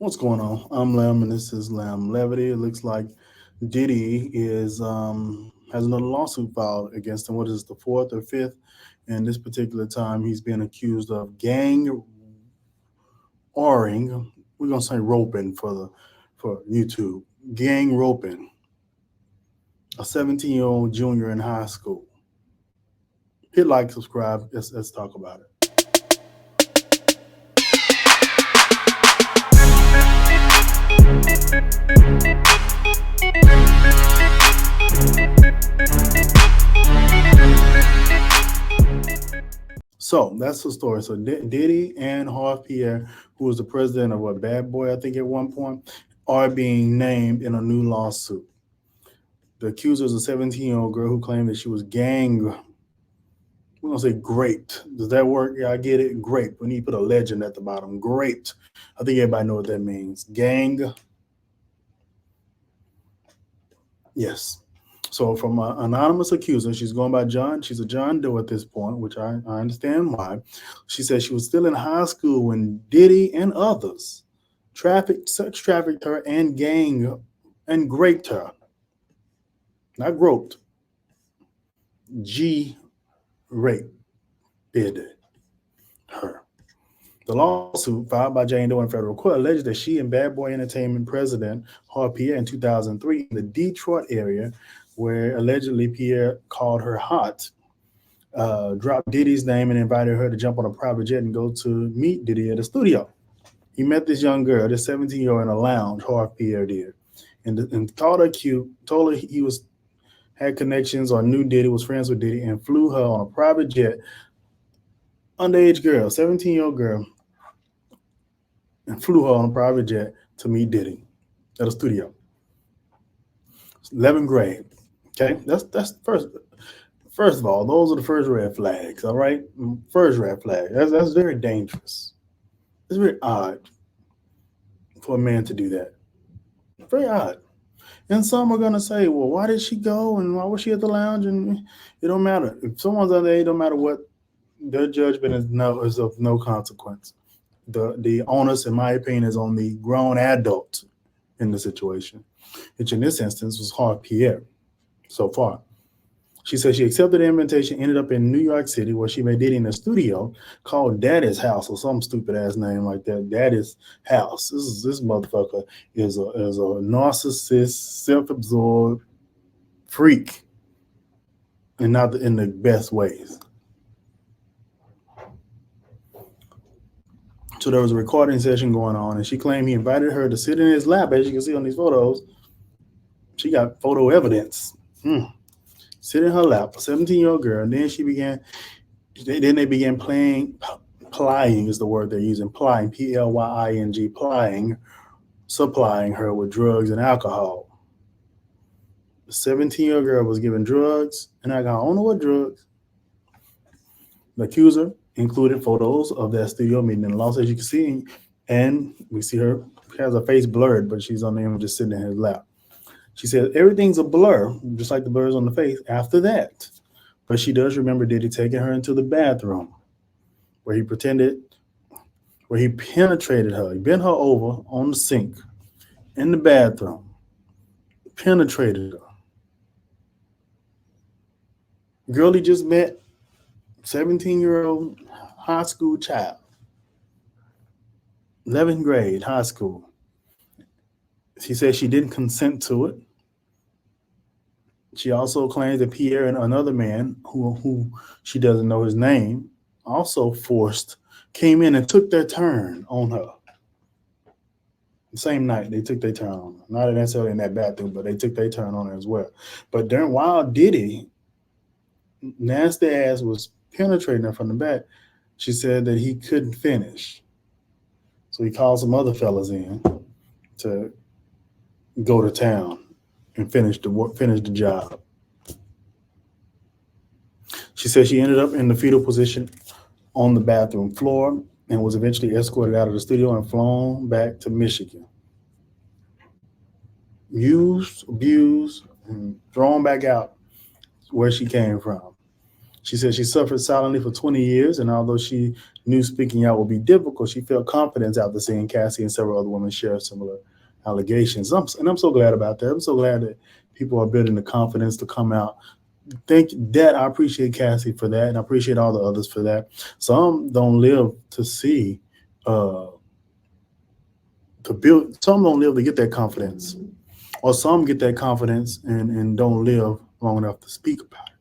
What's going on? I'm Lem, and this is Lamb Levity. It looks like Diddy is has another lawsuit filed against him. What is this, the fourth or fifth? And this particular time, he's being accused of gang oring. We're gonna say roping for YouTube. Gang roping a 17-year-old junior in high school. Hit like, subscribe. Let's talk about it. So that's the story. So Diddy and Harv Pierre, who was the president of what Bad Boy, I think at one point, are being named in a new lawsuit. The accuser is a 17-year-old girl who claimed that she was gang. We're gonna say graped. Does that work? Yeah, I get it. Grape. We need to put a legend at the bottom. Graped. I think everybody know what that means. Gang. Yes. So from an anonymous accuser, she's going by John. She's a John Doe at this point, which I understand why. She said she was still in high school when Diddy and others sex trafficked her and gang and raped her. Not groped. G raped her. The lawsuit filed by Jane Doe in federal court alleged that she and Bad Boy Entertainment president Harv Pierre in 2003 in the Detroit area, where allegedly Pierre called her hot, dropped Diddy's name and invited her to jump on a private jet and go to meet Diddy at the studio. He met this young girl, this 17-year-old, in a lounge. Harv Pierre did, and called her cute. Told her he was had connections or knew Diddy, was friends with Diddy, and flew her on a private jet. Underage girl, 17-year-old girl, and flew her on a private jet to meet Diddy at a studio. 11th grade. Okay, that's first. First of all, those are the first red flags. All right, first red flag. That's very dangerous. It's very odd for a man to do that. Very odd. And some are gonna say, "Well, why did she go? And why was she at the lounge?" And it don't matter. If someone's underage, it don't matter what. Their judgment is of no consequence. The onus, in my opinion, is on the grown adult in the situation, which in this instance was Harv Pierre. So far, she said she accepted the invitation, ended up in New York City, where she met Diddy in a studio called Daddy's House, or some stupid ass name like that. Daddy's House. This motherfucker is a narcissist, self-absorbed freak, and not in the best ways. So there was a recording session going on, and she claimed he invited her to sit in his lap. As you can see on these photos, she got photo evidence. Sit in her lap, a 17-year-old girl. And then they began plying is the word they're using, plying, Plying, plying, supplying her with drugs and alcohol. The 17-year-old girl was given drugs and alcohol. I don't know what drugs. The accuser included photos of that studio meeting in Los, as you can see, and we see her. She has her face blurred, but she's on the image just sitting in his lap. She said everything's a blur, just like the blurs on the face after that. But she does remember Diddy taking her into the bathroom where he penetrated her. He bent her over on the sink in the bathroom, penetrated her. Girl he just met, 17-year-old high school child, 11th grade high school. She says she didn't consent to it. She also claims that Pierre and another man, who she doesn't know his name, also came in and took their turn on her. The same night they took their turn on her. Not necessarily in that bathroom, but they took their turn on her as well. But while Diddy, nasty ass, was penetrating her from the back, she said that he couldn't finish. So he called some other fellas in to go to town and finish the job. She said she ended up in the fetal position on the bathroom floor and was eventually escorted out of the studio and flown back to Michigan. Used, abused, and thrown back out where she came from. She said she suffered silently for 20 years, and although she knew speaking out would be difficult, she felt confidence after seeing Cassie and several other women share similar allegations. And I'm so glad about that. I'm so glad that people are building the confidence to come out. Thank that. I appreciate Cassie for that, and I appreciate all the others for that. Some don't live to see uh, to build. Some don't live to get that confidence, or some get that confidence and don't live long enough to speak about it.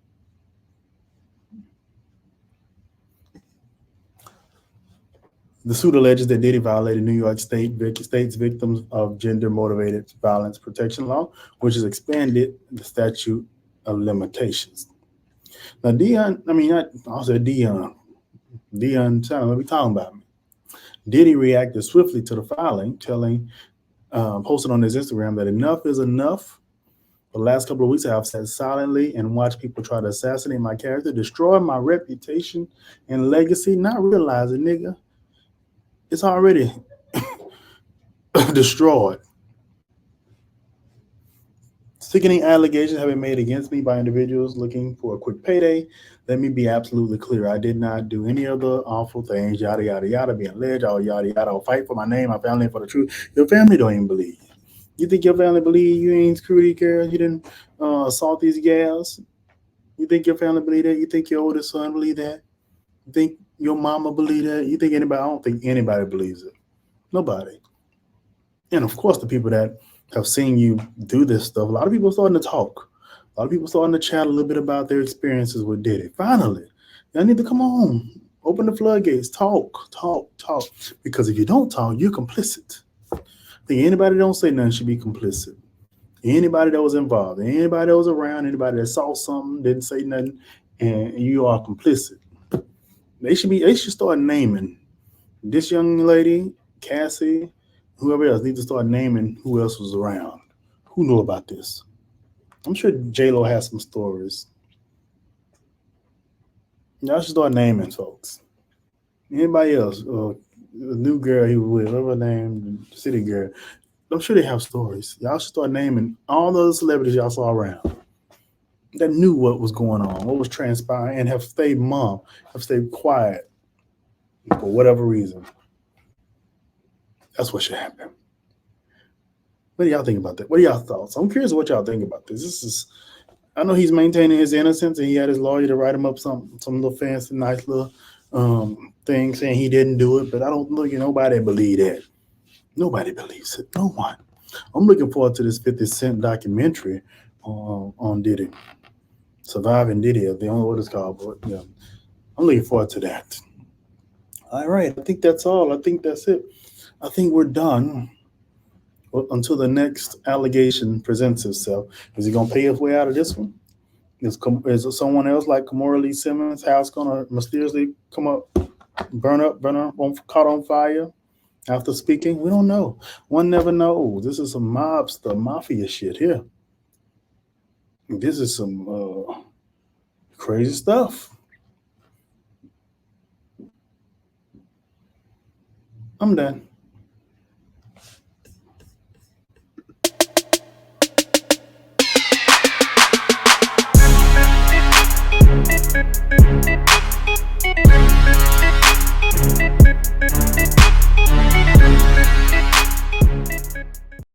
The suit alleges that Diddy violated New York State's Victims of Gender Motivated Violence Protection Law, which has expanded the statute of limitations. Now, Dion, I mean, I said Dion, what we talking about? Diddy reacted swiftly to the filing, posted on his Instagram that enough is enough. For the last couple of weeks, I have sat silently and watched people try to assassinate my character, destroy my reputation and legacy, not realizing, nigga, it's already destroyed. Sickening allegations have been made against me by individuals looking for a quick payday. Let me be absolutely clear. I did not do any of the awful things, yada, yada, yada, be alleged, all yada, yada. I'll fight for my name, my family, and for the truth. Your family don't even believe. You think your family believe you ain't screw these girls? You didn't assault these gals? You think your family believe that? You think your oldest son believe that? You think your mama believe that? You think anybody? I don't think anybody believes it. Nobody. And of course, the people that have seen you do this stuff, a lot of people are starting to talk. A lot of people starting to chat a little bit about their experiences with Diddy. Finally, y'all need to come on, open the floodgates, talk, talk, talk. Because if you don't talk, you're complicit. I think anybody that don't say nothing should be complicit. Anybody that was involved, anybody that was around, anybody that saw something, didn't say nothing, and you are complicit. They should start naming this young lady, Cassie, whoever else needs to start naming who else was around. Who knew about this? I'm sure J-Lo has some stories. Y'all should start naming folks. Anybody else? The new girl he was with, whatever her name, city girl. I'm sure they have stories. Y'all should start naming all the celebrities y'all saw around that knew what was going on, what was transpiring, and have stayed mum, have stayed quiet for whatever reason. That's what should happen. What do y'all think about that? What are y'all thoughts? I'm curious what y'all think about this. I know he's maintaining his innocence, and he had his lawyer to write him up some little fancy, nice little thing saying he didn't do it. But I don't look, nobody believe that. Nobody believes it. No one. I'm looking forward to this 50 Cent documentary on Diddy, Surviving Diddy. I don't know what it's called, but yeah, I'm looking forward to that. All right, I think that's all. I think that's it. I think we're done. Well, until the next allegation presents itself. Is he gonna pay his way out of this one? Is someone else like Kamora Lee Simmons' house gonna mysteriously come up, caught on fire after speaking? We don't know. One never knows. This is some mobster mafia shit here. This is some crazy stuff. I'm done.